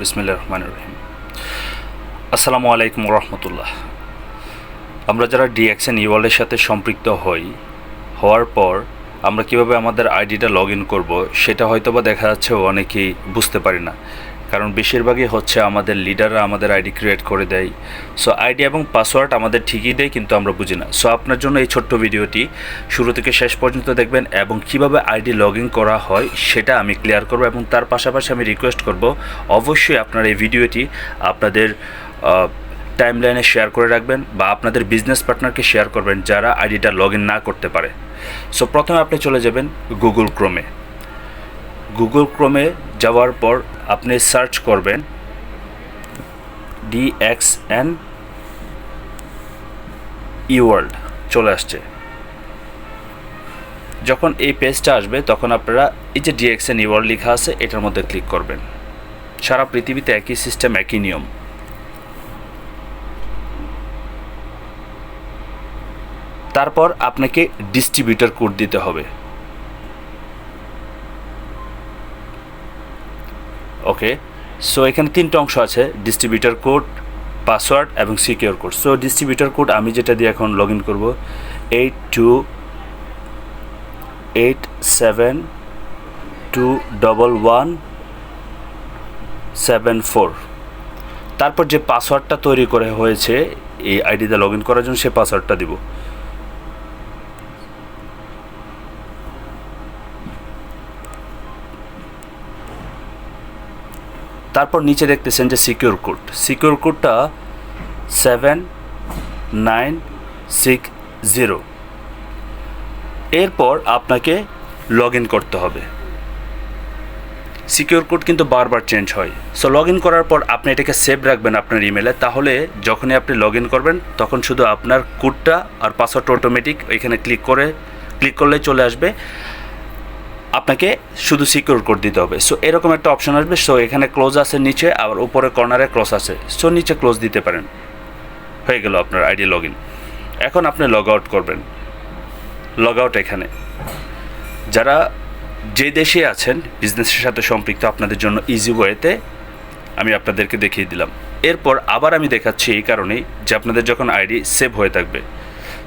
বিসমিল্লাহির রহমানির রহিম। আসসালামু আলাইকুম রহমতুল্লাহ। আমরা যারা ডিএক্সএন ইওয়ালের সাথে সম্পৃক্ত হওয়ার পর আমরা কিভাবে আমাদের আইডিটা লগ ইন করবো সেটা হয়তোবা দেখা যাচ্ছে অনেকেই বুঝতে পারি না, কারণ বেশিরভাগই হচ্ছে আমাদের লিডাররা আমাদের আইডি ক্রিয়েট করে দেয়। সো আইডি এবং পাসওয়ার্ড আমাদের ঠিকই দেয়, কিন্তু আমরা বুঝি না। সো আপনার জন্য এই ছোট্ট ভিডিওটি শুরু থেকে শেষ পর্যন্ত দেখবেন এবং কিভাবে আইডি লগ ইন করা হয় সেটা আমি ক্লিয়ার করব, এবং তার পাশাপাশি আমি রিকোয়েস্ট করব অবশ্যই আপনারা এই ভিডিওটি আপনাদের টাইমলাইনে শেয়ার করে রাখবেন বা আপনাদের বিজনেস পার্টনারকে শেয়ার করবেন যারা আইডিটা লগ ইন না করতে পারে। সো প্রথমে আপনি চলে যাবেন গুগল ক্রোমে যাওয়ার পর আপনি সার্চ করবেন ডিএক্সএন ইওয়ার্ল্ড, চলে আসছে। যখন এই পেজটা আসবে তখন আপনারা এই যে ডিএক্সএন ইওয়ার্ল্ড লেখা আছে এটার মধ্যে ক্লিক করবেন। সারা পৃথিবীতে একই সিস্টেম, একই নিয়ম। তারপর আপনাকে ডিস্ট্রিবিউটর কোড দিতে হবে। ওকে, সো এখানে তিনটা অংশ আছে: ডিস্ট্রিবিউটর কোড, পাসওয়ার্ড এবং secure code. So distributor code আমি যেটা দিয়ে এখন লগ ইন করবো 8287211774। তারপর যে পাসওয়ার্ডটা তৈরি করে হয়েছে এই আইডিতে লগ ইন করার জন্য সেই পাসওয়ার্ডটা দিব। তারপর নিচে দেখতেছেন যে সিকিউর কোডটা 7960। এরপর আপনাকে লগ ইন করতে হবে। সিকিউর কোড কিন্তু বারবার চেঞ্জ হয়। সো লগ ইন করার পর আপনি এটাকে সেভ রাখবেন আপনার ইমেলে, তাহলে যখনই আপনি লগ ইন করবেন তখন শুধু আপনার কোডটা আর পাসওয়ার্ডটা অটোমেটিক এখানে ক্লিক করলেই চলে আসবে। আপনাকে শুধু সিকিউর কোড দিতে হবে। সো এরকম একটা অপশন আসবে। সো এখানে ক্লোজ আছে নিচে, আর উপরে কর্নারে ক্লোজ আছে। সো নিচে ক্লোজ দিতে পারেন। হয়ে গেল আপনার আইডি লগ ইন। এখন আপনি লগ আউট করবেন। লগ আউট এখানে যারা যে দেশে আছেন বিজনেসের সাথে সম্পৃক্ত, আপনাদের জন্য ইজি ওয়েতে আমি আপনাদেরকে দেখিয়ে দিলাম। এরপর আবার আমি দেখাচ্ছি এই কারণেই যে আপনাদের যখন আইডি সেভ হয়ে থাকবে,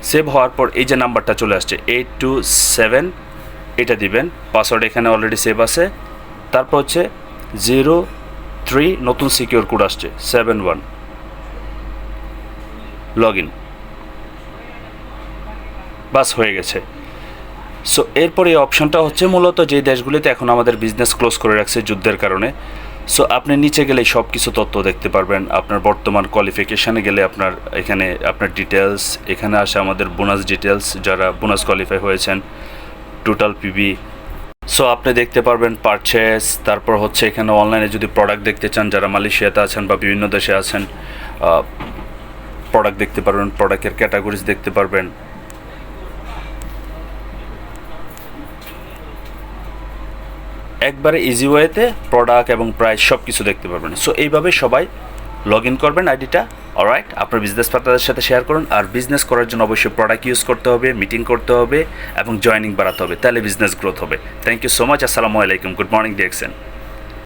সেভ হওয়ার পর এই যে নাম্বারটা চলে আসছে 827, এটা দিবেন। পাসওয়ার্ড এখানে অলরেডি সেভ আছে। তারপর হচ্ছে 03, নতুন সিকিউর কোড আসছে 71, লগ ইন। বাস হয়ে গেছে। সো এরপর এই অপশনটা হচ্ছে মূলত যে দেশগুলিতে এখন আমাদের বিজনেস ক্লোজ করে রাখছে যুদ্ধের কারণে। সো আপনি নিচে গেলে সব কিছু তথ্য দেখতে পারবেন। আপনার বর্তমান কোয়ালিফিকেশানে গেলে আপনার এখানে আপনার ডিটেলস, এখানে আসে আমাদের বোনাস ডিটেলস, যারা বোনাস কোয়ালিফাই হয়েছেন, টোটাল পিবি। সো আপনি দেখতে পারবেন পারচেস। তারপর হচ্ছে এখানে অনলাইনে যদি প্রোডাক্ট দেখতে চান, যারা মালয়েশিয়াতে আছেন বা বিভিন্ন দেশে আছেন, প্রোডাক্ট দেখতে পারবেন, প্রোডাক্টের ক্যাটাগরিজ দেখতে পারবেন। একবারে ইজি ওয়েতে প্রোডাক্ট এবং প্রাইস সব কিছু দেখতে পারবেন। সো এইভাবে সবাই লগ ইন করবেন আইডিটা। অলরাইট, আপনার বিজনেস পার্টনারদের সাথে শেয়ার করুন। আর বিজনেস করার জন্য অবশ্যই প্রোডাক্ট ইউজ করতে হবে, মিটিং করতে হবে এবং জয়েনিং বাড়াতে হবে, তাহলে বিজনেস গ্রোথ হবে। Thank you so much. আসসালামু আলাইকুম। Good morning DXN.